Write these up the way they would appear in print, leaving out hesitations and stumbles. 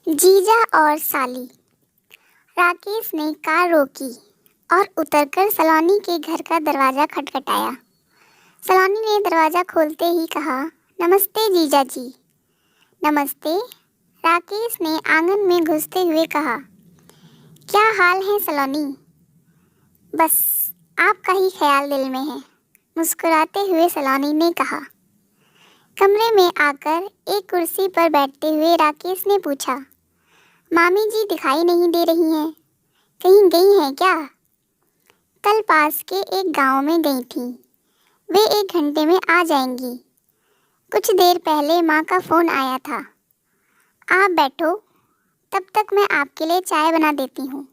जीजा और साली। राकेश ने कार रोकी और उतरकर सलोनी के घर का दरवाज़ा खटखटाया। सलोनी ने दरवाज़ा खोलते ही कहा, नमस्ते जीजा जी। नमस्ते, राकेश ने आंगन में घुसते हुए कहा। क्या हाल है सलोनी? बस आपका ही ख्याल दिल में है, मुस्कुराते हुए सलोनी ने कहा। कमरे में आकर एक कुर्सी पर बैठते हुए राकेश ने पूछा, मामी जी दिखाई नहीं दे रही हैं, कहीं गई हैं क्या? कल पास के एक गांव में गई थी, वे 1 घंटे में आ जाएंगी। कुछ देर पहले माँ का फ़ोन आया था। आप बैठो, तब तक मैं आपके लिए चाय बना देती हूँ।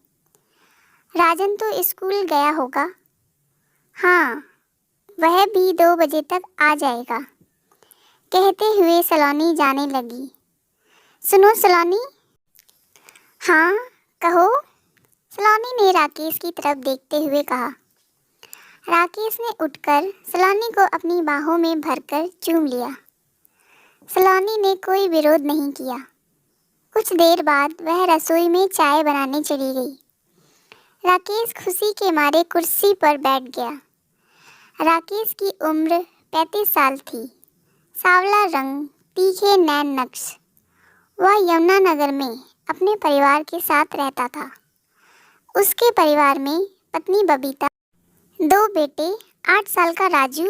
राजन तो स्कूल गया होगा। हाँ, वह भी 2 बजे तक आ जाएगा, कहते हुए सलोनी जाने लगी। सुनो सलोनी। हाँ, कहो, सलोनी ने राकेश की तरफ देखते हुए कहा। राकेश ने उठकर सलोनी को अपनी बाहों में भरकर चूम लिया। सलोनी ने कोई विरोध नहीं किया। कुछ देर बाद वह रसोई में चाय बनाने चली गई। राकेश खुशी के मारे कुर्सी पर बैठ गया। राकेश की उम्र 35 साल थी। सांवला रंग, तीखे नैन नक्श। वह यमुनानगर में अपने परिवार के साथ रहता था। उसके परिवार में पत्नी बबीता, 2 बेटे, 8 साल का राजू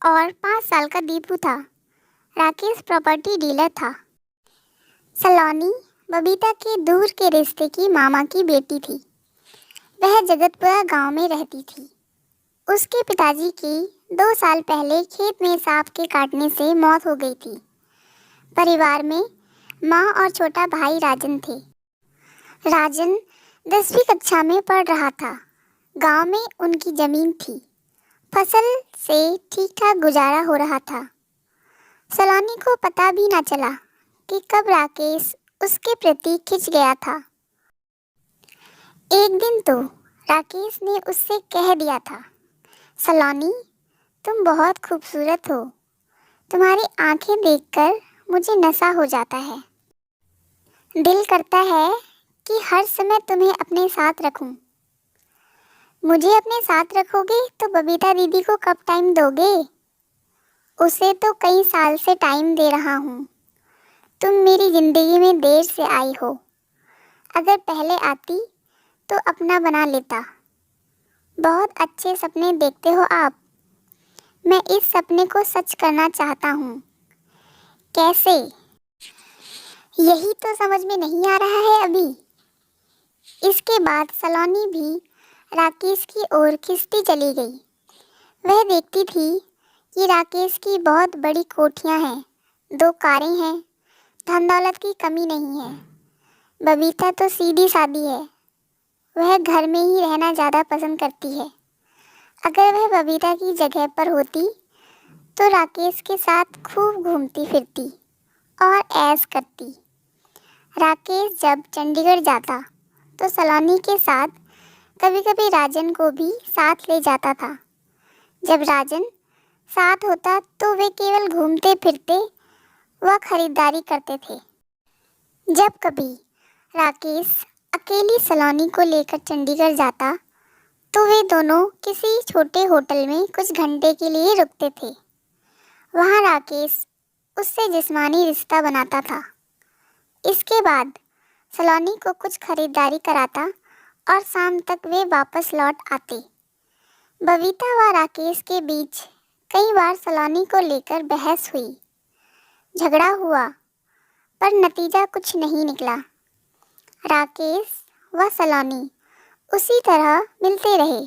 और 5 साल का दीपू था। राकेश प्रॉपर्टी डीलर था। सलोनी बबीता के दूर के रिश्ते की मामा की बेटी थी। वह जगतपुरा गांव में रहती थी। उसके पिताजी की 2 साल पहले खेत में सांप के काटने से मौत हो गई थी। परिवार में माँ और छोटा भाई राजन थे। राजन 10वीं कक्षा में पढ़ रहा था। गांव में उनकी जमीन थी। फसल से ठीक ठाक गुजारा हो रहा था। सलोनी को पता भी न चला कि कब राकेश उसके प्रति खिंच गया था। एक दिन तो राकेश ने उससे कह दिया था, सलोनी, तुम बहुत खूबसूरत हो। तुम्हारी आंखें देखकर मुझे नशा हो जाता है। दिल करता है कि हर समय तुम्हें अपने साथ रखूं। मुझे अपने साथ रखोगे तो बबीता दीदी को कब टाइम दोगे? उसे तो कई साल से टाइम दे रहा हूँ। तुम मेरी ज़िंदगी में देर से आई हो। अगर पहले आती तो अपना बना लेता। बहुत अच्छे सपने देखते हो आप। मैं इस सपने को सच करना चाहता हूँ। कैसे? यही तो समझ में नहीं आ रहा है अभी। इसके बाद सलोनी भी राकेश की ओर खिसती चली गई। वह देखती थी कि राकेश की बहुत बड़ी कोठियाँ हैं, 2 कारें हैं, धन दौलत की कमी नहीं है। बबीता तो सीधी सादी है। वह घर में ही रहना ज़्यादा पसंद करती है। अगर वह बबीता की जगह पर होती तो राकेश के साथ खूब घूमती फिरती और ऐश करती। राकेश जब चंडीगढ़ जाता तो सलोनी के साथ कभी कभी राजन को भी साथ ले जाता था। जब राजन साथ होता तो वे केवल घूमते फिरते व खरीदारी करते थे। जब कभी राकेश अकेली सलोनी को लेकर चंडीगढ़ जाता तो वे दोनों किसी छोटे होटल में कुछ घंटे के लिए रुकते थे। वहाँ राकेश उससे जिस्मानी रिश्ता बनाता था। इसके बाद सलोनी को कुछ खरीदारी कराता और शाम तक वे वापस लौट आते। बबीता व राकेश के बीच कई बार सलोनी को लेकर बहस हुई, झगड़ा हुआ, पर नतीजा कुछ नहीं निकला। राकेश व सलोनी उसी तरह मिलते रहे।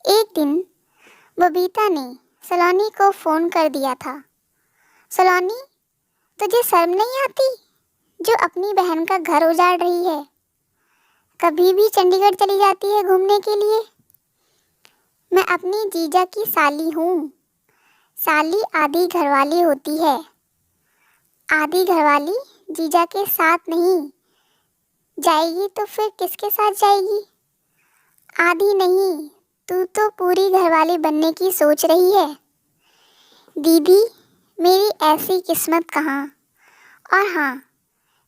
एक दिन बबीता ने सलोनी को फ़ोन कर दिया था। सलोनी, तुझे शर्म नहीं आती जो अपनी बहन का घर उजाड़ रही है? कभी भी चंडीगढ़ चली जाती है घूमने के लिए। मैं अपनी जीजा की साली हूँ। साली आधी घरवाली होती है। आधी घरवाली जीजा के साथ नहीं जाएगी तो फिर किसके साथ जाएगी? आधी नहीं, तू तो पूरी घरवाली बनने की सोच रही है। दीदी, मेरी ऐसी किस्मत कहाँ। और हाँ,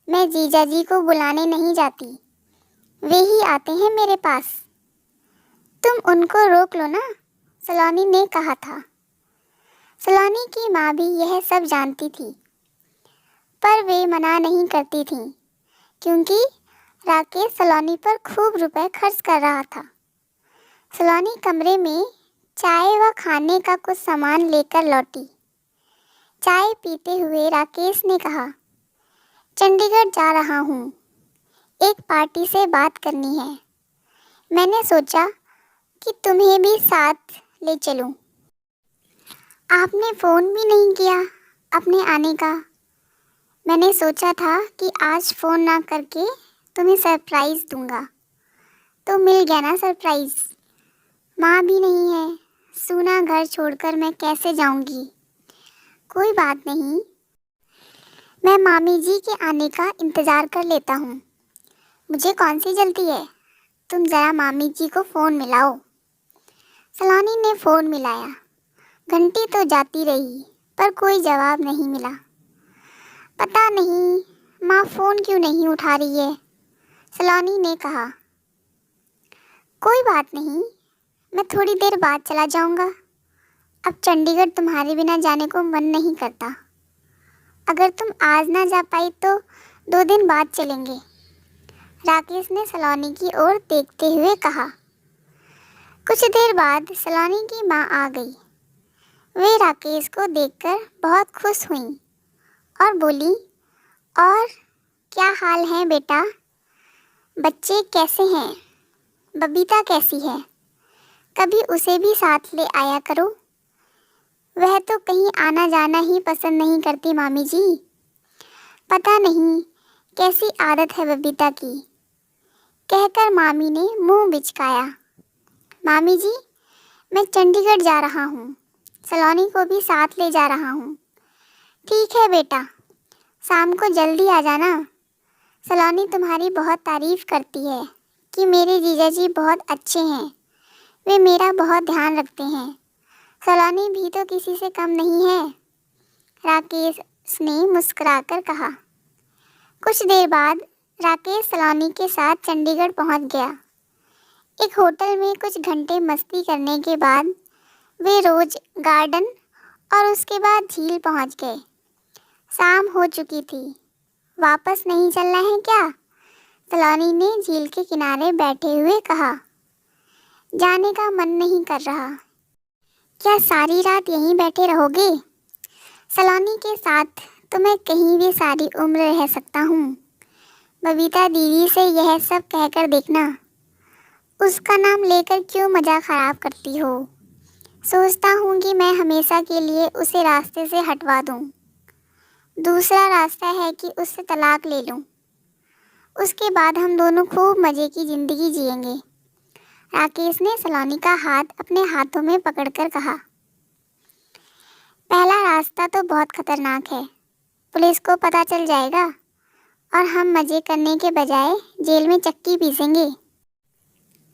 मैं जीजा जी को बुलाने नहीं जाती, वे ही आते हैं मेरे पास। तुम उनको रोक लो ना, सलोनी ने कहा था। सलोनी की माँ भी यह सब जानती थी, पर वे मना नहीं करती थीं, क्योंकि राकेश सलोनी पर खूब रुपए खर्च कर रहा था। सलोनी कमरे में चाय व खाने का कुछ सामान लेकर लौटी। चाय पीते हुए राकेश ने कहा, चंडीगढ़ जा रहा हूँ, एक पार्टी से बात करनी है। मैंने सोचा कि तुम्हें भी साथ ले चलूं। आपने फ़ोन भी नहीं किया अपने आने का। मैंने सोचा था कि आज फ़ोन ना करके तुम्हें सरप्राइज़ दूंगा, तो मिल गया ना सरप्राइज़। माँ भी नहीं है, सूना घर छोड़कर मैं कैसे जाऊंगी। कोई बात नहीं, मैं मामी जी के आने का इंतज़ार कर लेता हूँ। मुझे कौन सी जल्दी है, तुम ज़रा मामी जी को फ़ोन मिलाओ। सलोनी ने फ़ोन मिलाया। घंटी तो जाती रही, पर कोई जवाब नहीं मिला। पता नहीं माँ फ़ोन क्यों नहीं उठा रही है, सलोनी ने कहा। कोई बात नहीं, मैं थोड़ी देर बाद चला जाऊंगा। अब चंडीगढ़ तुम्हारे बिना जाने को मन नहीं करता। अगर तुम आज ना जा पाई तो 2 दिन बाद चलेंगे, राकेश ने सलोनी की ओर देखते हुए कहा। कुछ देर बाद सलोनी की माँ आ गई। वे राकेश को देखकर बहुत खुश हुईं और बोली, और क्या हाल है बेटा, बच्चे कैसे हैं, बबीता कैसी है, कभी उसे भी साथ ले आया करो। वह तो कहीं आना जाना ही पसंद नहीं करती मामी जी। पता नहीं कैसी आदत है बबीता की, कहकर मामी ने मुंह बिचकाया। मामी जी, मैं चंडीगढ़ जा रहा हूँ, सलोनी को भी साथ ले जा रहा हूँ। ठीक है बेटा, शाम को जल्दी आ जाना। सलोनी तुम्हारी बहुत तारीफ़ करती है कि मेरे जीजा जी बहुत अच्छे हैं, वे मेरा बहुत ध्यान रखते हैं। सलोनी भी तो किसी से कम नहीं है, राकेश ने मुस्कुराकर कहा। कुछ देर बाद राकेश सलोनी के साथ चंडीगढ़ पहुंच गया। एक होटल में कुछ घंटे मस्ती करने के बाद वे रोज गार्डन और उसके बाद झील पहुंच गए। शाम हो चुकी थी। वापस नहीं चलना है क्या, सलोनी ने झील के किनारे बैठे हुए कहा। जाने का मन नहीं कर रहा। क्या सारी रात यहीं बैठे रहोगे? सलोनी के साथ तो मैं कहीं भी सारी उम्र रह सकता हूँ। बबीता दीदी से यह सब कहकर देखना। उसका नाम लेकर क्यों मज़ाक ख़राब करती हो? सोचता हूँ कि मैं हमेशा के लिए उसे रास्ते से हटवा दूँ। दूसरा रास्ता है कि उससे तलाक ले लूँ। उसके बाद हम दोनों खूब मज़े की ज़िंदगी जिएंगे, राकेश ने सलोनी का हाथ अपने हाथों में पकड़कर कहा। पहला रास्ता तो बहुत खतरनाक है, पुलिस को पता चल जाएगा और हम मज़े करने के बजाय जेल में चक्की पीसेंगे।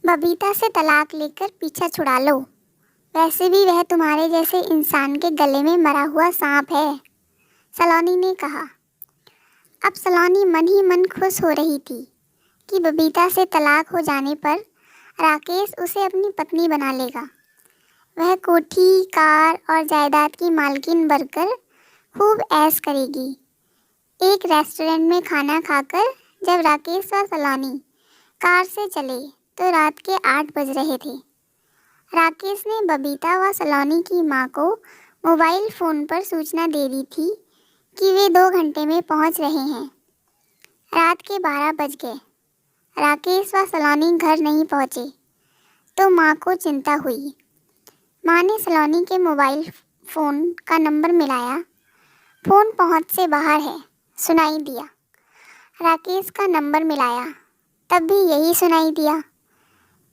बबीता से तलाक लेकर पीछा छुड़ा लो, वैसे भी वह तुम्हारे जैसे इंसान के गले में मरा हुआ सांप है, सलोनी ने कहा। अब सलोनी मन ही मन खुश हो रही थी कि बबीता से तलाक हो जाने पर राकेश उसे अपनी पत्नी बना लेगा। वह कोठी, कार और जायदाद की मालकिन बनकर खूब ऐश करेगी। एक रेस्टोरेंट में खाना खाकर जब राकेश व सलोनी कार से चले तो रात के 8 बज रहे थे। राकेश ने बबीता व सलोनी की माँ को मोबाइल फ़ोन पर सूचना दे दी थी कि वे 2 घंटे में पहुँच रहे हैं। रात के 12 बज गए। राकेश व सलोनी घर नहीं पहुँचे तो माँ को चिंता हुई। माँ ने सलोनी के मोबाइल फ़ोन का नंबर मिलाया। फ़ोन पहुँच से बाहर है, सुनाई दिया। राकेश का नंबर मिलाया, तब भी यही सुनाई दिया।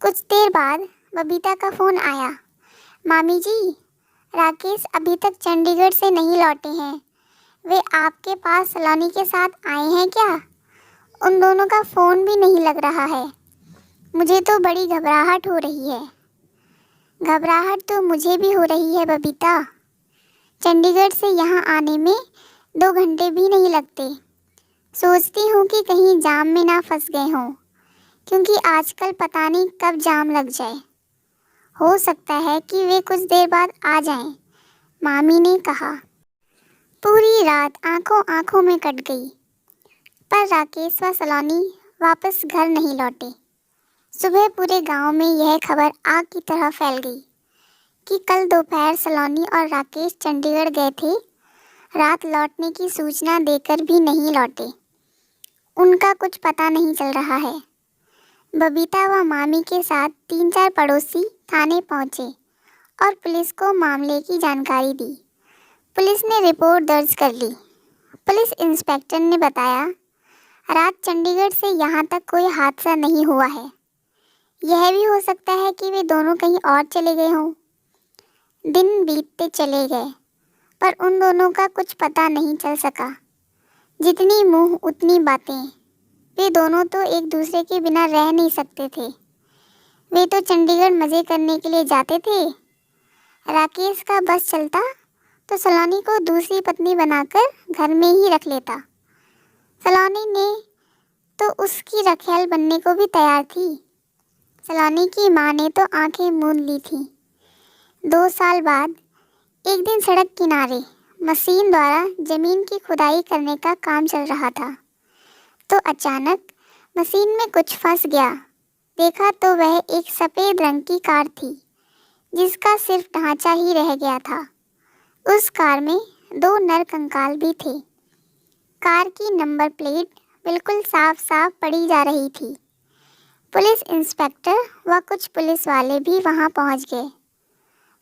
कुछ देर बाद बबीता का फ़ोन आया। मामी जी, राकेश अभी तक चंडीगढ़ से नहीं लौटे हैं। वे आपके पास सलोनी के साथ आए हैं क्या? उन दोनों का फ़ोन भी नहीं लग रहा है। मुझे तो बड़ी घबराहट हो रही है। घबराहट तो मुझे भी हो रही है बबीता। चंडीगढ़ से यहाँ आने में 2 घंटे भी नहीं लगते। सोचती हूँ कि कहीं जाम में ना फंस गए हों, क्योंकि आजकल पता नहीं कब जाम लग जाए। हो सकता है कि वे कुछ देर बाद आ जाएं, मामी ने कहा। पूरी रात आंखों आंखों में कट गई, पर राकेश व सलोनी वापस घर नहीं लौटे। सुबह पूरे गांव में यह खबर आग की तरह फैल गई कि कल दोपहर सलोनी और राकेश चंडीगढ़ गए थे। रात लौटने की सूचना देकर भी नहीं लौटे। उनका कुछ पता नहीं चल रहा है। बबीता व मामी के साथ 3-4 पड़ोसी थाने पहुंचे और पुलिस को मामले की जानकारी दी। पुलिस ने रिपोर्ट दर्ज कर ली। पुलिस इंस्पेक्टर ने बताया, रात चंडीगढ़ से यहाँ तक कोई हादसा नहीं हुआ है। यह भी हो सकता है कि वे दोनों कहीं और चले गए हों। दिन बीतते चले गए, पर उन दोनों का कुछ पता नहीं चल सका। जितनी मुंह उतनी बातें। वे दोनों तो एक दूसरे के बिना रह नहीं सकते थे। वे तो चंडीगढ़ मज़े करने के लिए जाते थे। राकेश का बस चलता तो सलोनी को दूसरी पत्नी बनाकर घर में ही रख लेता। सलोनी ने तो उसकी रखैल बनने को भी तैयार थी। सलोनी की माँ ने तो आंखें मूंद ली थी। 2 साल बाद एक दिन सड़क किनारे मशीन द्वारा जमीन की खुदाई करने का काम चल रहा था, तो अचानक मशीन में कुछ फंस गया। देखा तो वह एक सफ़ेद रंग की कार थी, जिसका सिर्फ ढांचा ही रह गया था। उस कार में 2 नर कंकाल भी थे। कार की नंबर प्लेट बिल्कुल साफ साफ पड़ी जा रही थी। पुलिस इंस्पेक्टर व कुछ पुलिस वाले भी वहां पहुंच गए।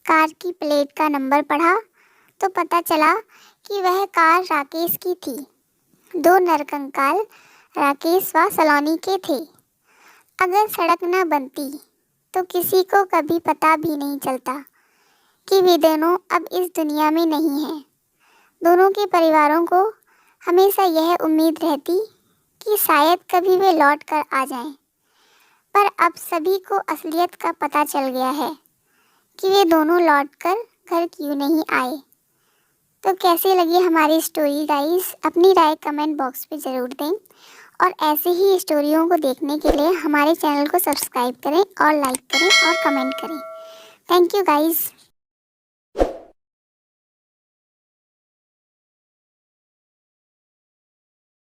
कार की प्लेट का नंबर पढ़ा तो पता चला कि वह कार राकेश की थी। 2 नरकंकाल राकेश व सलोनी के थे। अगर सड़क न बनती तो किसी को कभी पता भी नहीं चलता कि वे दोनों अब इस दुनिया में नहीं हैं। दोनों के परिवारों को हमेशा यह उम्मीद रहती कि शायद कभी वे लौट कर आ जाएं। पर अब सभी को असलियत का पता चल गया है कि वे दोनों लौटकर घर क्यों नहीं आए। तो कैसी लगी हमारी स्टोरी गाइस? अपनी राय कमेंट बॉक्स में ज़रूर दें और ऐसे ही स्टोरियों को देखने के लिए हमारे चैनल को सब्सक्राइब करें और लाइक करें और कमेंट करें। Thank you guys.